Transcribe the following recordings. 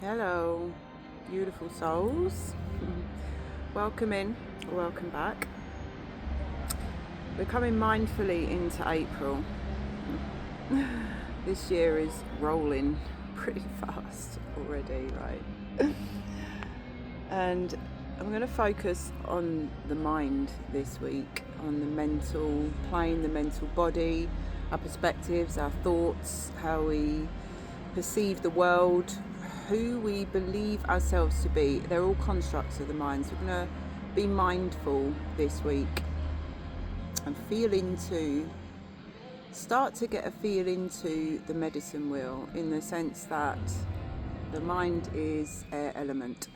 Hello, beautiful souls. Welcome in, welcome back. We're coming mindfully into April. This year is rolling pretty fast already, right? And I'm going to focus on the mind this week, on the mental plane, the mental body, our perspectives, our thoughts, how we perceive the world, who we believe ourselves to be. They're all constructs of the mind. So we're going to be mindful this week and start to get a feel into the medicine wheel, in the sense that the mind is air element.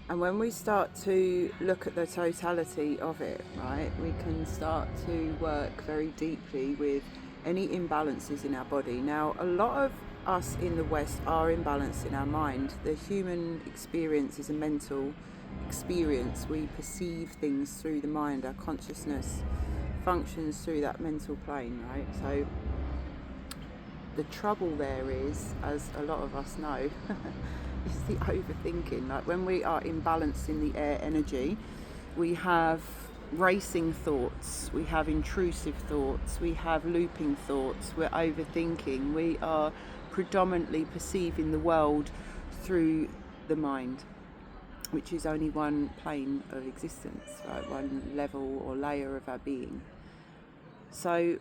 And when we start to look at the totality of it, right, we can start to work very deeply with any imbalances in our body. Now, a lot of us in the West are imbalanced in our mind. The human experience is a mental experience. We perceive things through the mind. Our consciousness functions through that mental plane, right? So the trouble there is, as a lot of us know, is the overthinking. Like when we are imbalanced in the air energy, we have racing thoughts, we have intrusive thoughts, we have looping thoughts, we're overthinking, we are predominantly perceiving the world through the mind, which is only one plane of existence, right? One level or layer of our being. So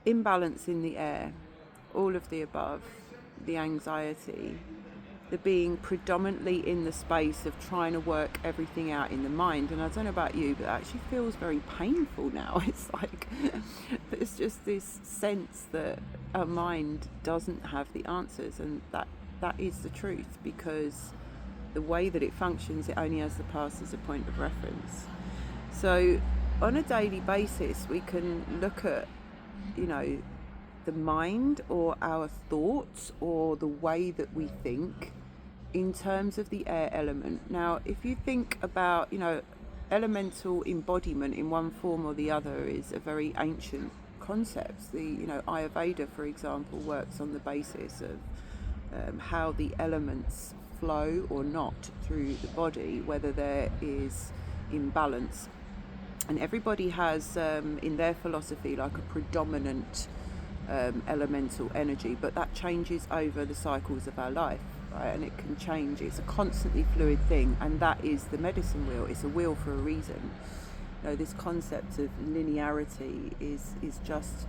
imbalance in the air, all of the above, the anxiety, the being predominantly in the space of trying to work everything out in the mind. And I don't know about you, but it actually feels very painful now. It's like there's just this sense that our mind doesn't have the answers, and that is the truth, because the way that it functions, it only has the past as a point of reference. So on a daily basis, we can look at, the mind or our thoughts or the way that we think in terms of the air element. Now, if you think about, elemental embodiment in one form or the other is a very ancient concept. The, Ayurveda, for example, works on the basis of how the elements flow or not through the body, whether there is imbalance. And everybody has, in their philosophy, like a predominant elemental energy, but that changes over the cycles of our life, right? And it can change. It's a constantly fluid thing, and that is the medicine wheel. It's a wheel for a reason. This concept of linearity is just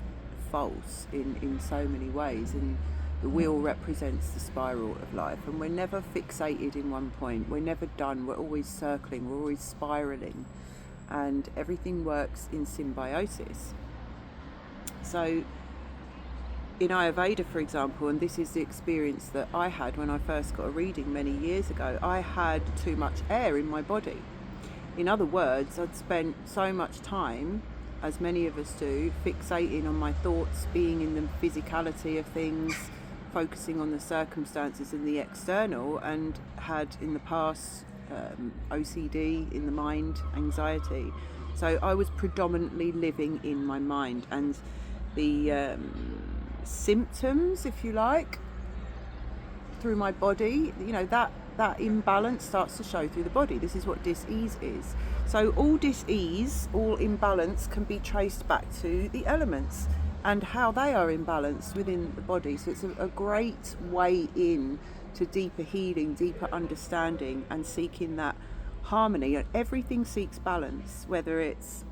false in so many ways, and the wheel represents the spiral of life, and we're never fixated in one point. We're never done. We're always circling. We're always spiraling, and everything works in symbiosis. So in Ayurveda, for example, and this is the experience that I had when I first got a reading many years ago, I had too much air in my body. In other words, I'd spent so much time, as many of us do, fixating on my thoughts, being in the physicality of things, focusing on the circumstances in the external, and had in the past OCD in the mind, anxiety. So I was predominantly living in my mind, and the symptoms, if you like, through my body, that imbalance starts to show through the body. This is what dis-ease is. So all dis-ease, all imbalance can be traced back to the elements and how they are imbalanced within the body. So it's a great way in to deeper healing, deeper understanding, and seeking that harmony. And everything seeks balance, whether it's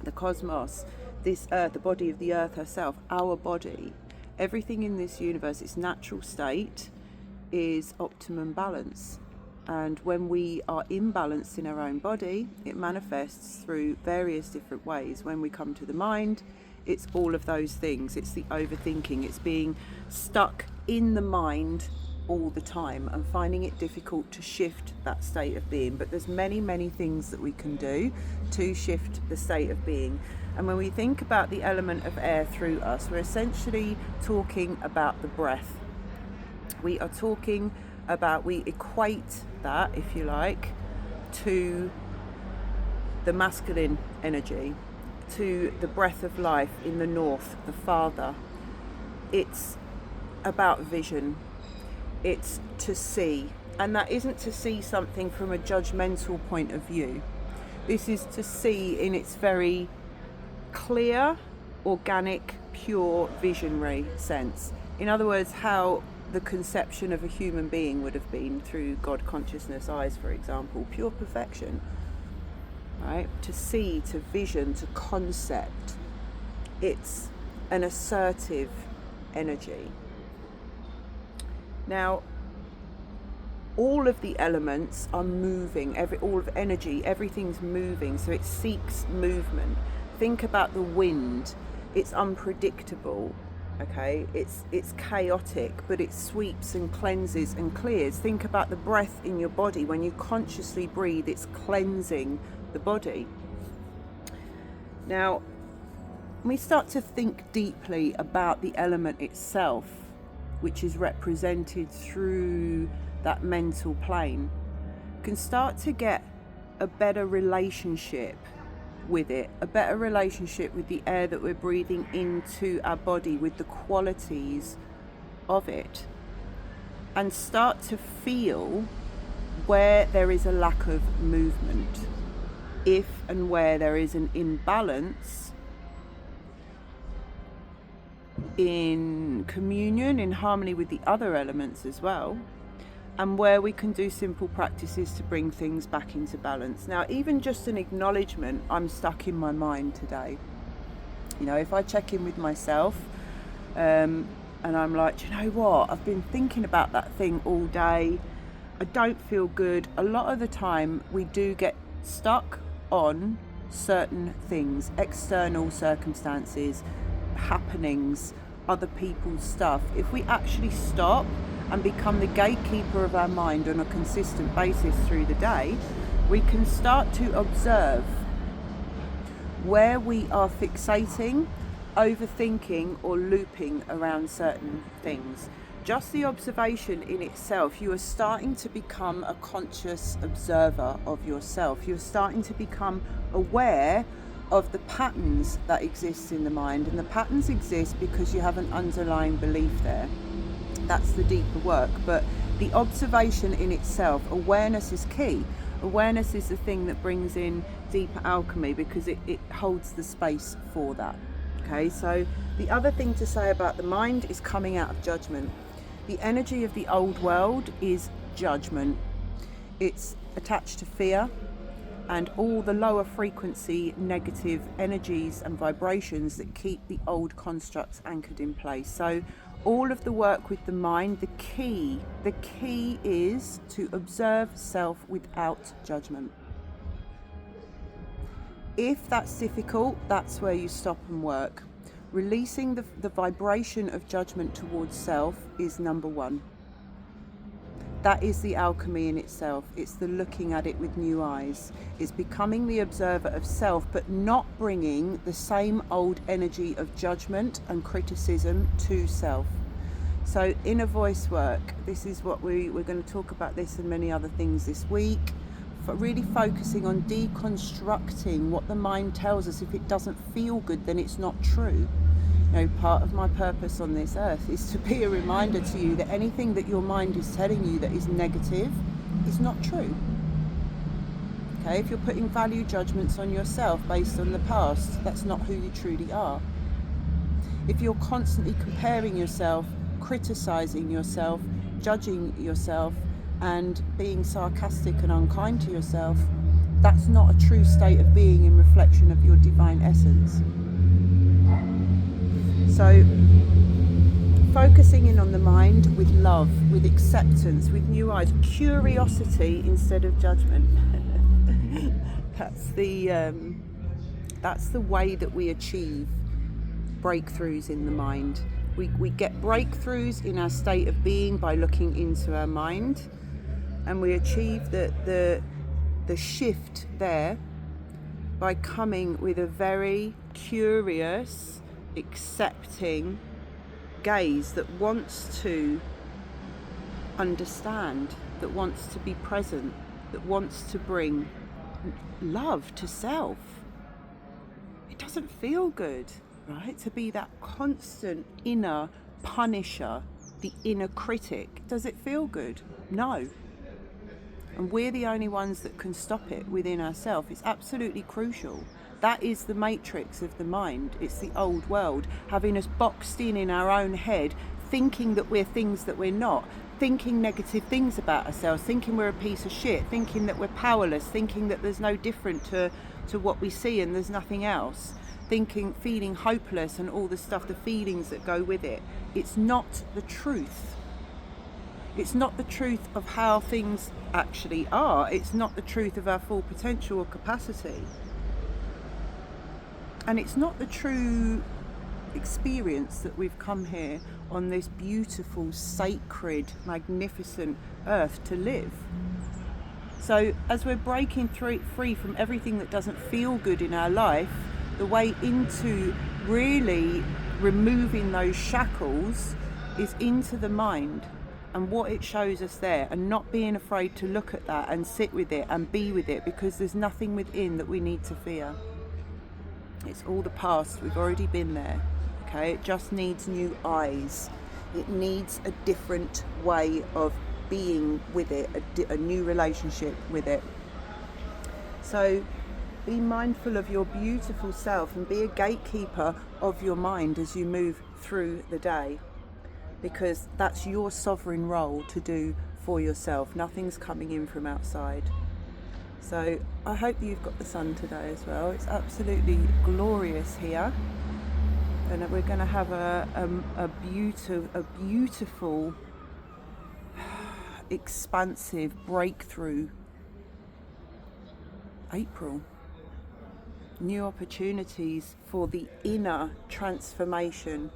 the cosmos, this earth, the body of the earth herself, our body, everything in this universe, its natural state is optimum balance. And when we are imbalanced in our own body, it manifests through various different ways. When we come to the mind, it's all of those things. It's the overthinking, it's being stuck in the mind all the time and finding it difficult to shift that state of being. But there's many things that we can do to shift the state of being. And when we think about the element of air through us, we're essentially talking about the breath. We are talking about, we equate that, if you like, to the masculine energy, to the breath of life in the north, the father. It's about vision. It's to see. And that isn't to see something from a judgmental point of view. This is to see in its very clear, organic, pure, visionary sense. In other words, how the conception of a human being would have been through God consciousness eyes, for example, pure perfection, right? To see, to vision, to concept. It's an assertive energy. Now, all of the elements are moving, all of energy, everything's moving, so it seeks movement. Think about the wind. It's unpredictable, okay? It's chaotic, but it sweeps and cleanses and clears. Think about the breath in your body. When you consciously breathe, it's cleansing the body. Now, when we start to think deeply about the element itself, which is represented through that mental plane, you can start to get a better relationship with it, a better relationship with the air that we're breathing into our body, with the qualities of it, and start to feel where there is a lack of movement, if and where there is an imbalance in communion, in harmony with the other elements as well, and where we can do simple practices to bring things back into balance. Now, even just an acknowledgement, I'm stuck in my mind today. You know, if I check in with myself and I'm like, do you know what, I've been thinking about that thing all day, I don't feel good. A lot of the time we do get stuck on certain things, external circumstances, happenings, other people's stuff. If we actually stop and become the gatekeeper of our mind on a consistent basis through the day, we can start to observe where we are fixating, overthinking, or looping around certain things. Just the observation in itself, you are starting to become a conscious observer of yourself. You're starting to become aware of the patterns that exist in the mind, and the patterns exist because you have an underlying belief there. That's the deeper work. But the observation in itself, awareness is key. Awareness is the thing that brings in deeper alchemy, because it holds the space for that. Okay, so the other thing to say about the mind is coming out of judgment. The energy of the old world is judgment. It's attached to fear and all the lower frequency negative energies and vibrations that keep the old constructs anchored in place. So all of the work with the mind, the key is to observe self without judgment. If that's difficult, that's where you stop and work. Releasing the vibration of judgment towards self is number one. That is the alchemy in itself. It's the looking at it with new eyes. It's becoming the observer of self, but not bringing the same old energy of judgment and criticism to self. So inner voice work, this is what we're going to talk about, this and many other things this week. For really focusing on deconstructing what the mind tells us. If it doesn't feel good, then it's not true. You know, part of my purpose on this earth is to be a reminder to you that anything that your mind is telling you that is negative is not true. Okay, if you're putting value judgments on yourself based on the past, that's not who you truly are. If you're constantly comparing yourself, criticizing yourself, judging yourself, and being sarcastic and unkind to yourself, that's not a true state of being in reflection of your divine essence. So focusing in on the mind with love, with acceptance, with new eyes, curiosity instead of judgment. That's the way that we achieve breakthroughs in the mind. We get breakthroughs in our state of being by looking into our mind, and we achieve the shift there by coming with a very curious, accepting gaze that wants to understand, that wants to be present, that wants to bring love to self. It doesn't feel good, right, to be that constant inner punisher the inner critic, does it feel good? No. And we're the only ones that can stop it within ourselves. It's absolutely crucial. That is the matrix of the mind. It's the old world, having us boxed in our own head, thinking that we're things that we're not, thinking negative things about ourselves, thinking we're a piece of shit, thinking that we're powerless, thinking that there's no different to what we see and there's nothing else, feeling hopeless and all the stuff, the feelings that go with it. It's not the truth. It's not the truth of how things actually are. It's not the truth of our full potential or capacity. And it's not the true experience that we've come here on this beautiful, sacred, magnificent earth to live. So as we're breaking free from everything that doesn't feel good in our life, the way into really removing those shackles is into the mind and what it shows us there, and not being afraid to look at that and sit with it and be with it, because there's nothing within that we need to fear. It's all the past. We've already been there. Okay, it just needs new eyes. It needs a different way of being with it, a new relationship with it. So be mindful of your beautiful self and be a gatekeeper of your mind as you move through the day, because that's your sovereign role to do for yourself. Nothing's coming in from outside. So I hope that you've got the sun today as well. It's absolutely glorious here. And we're going to have a beautiful, expansive breakthrough April. New opportunities for the inner transformation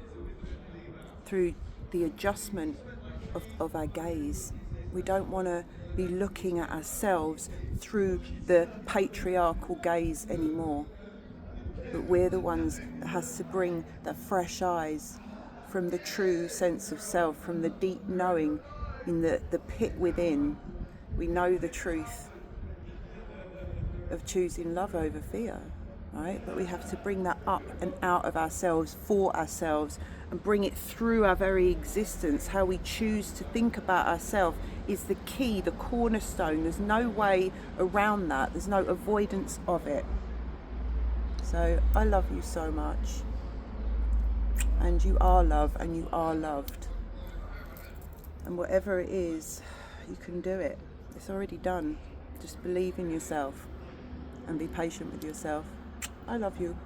through the adjustment of our gaze. We don't want to be looking at ourselves through the patriarchal gaze anymore. But we're the ones that has to bring the fresh eyes from the true sense of self, from the deep knowing in the pit within. We know the truth of choosing love over fear, right? But we have to bring that up and out of ourselves for ourselves and bring it through our very existence. How we choose to think about ourselves is the key, the cornerstone. There's no way around that. There's no avoidance of it. So I love you so much, and you are love and you are loved, and whatever it is, you can do it. It's already done. Just believe in yourself and be patient with yourself. I love you.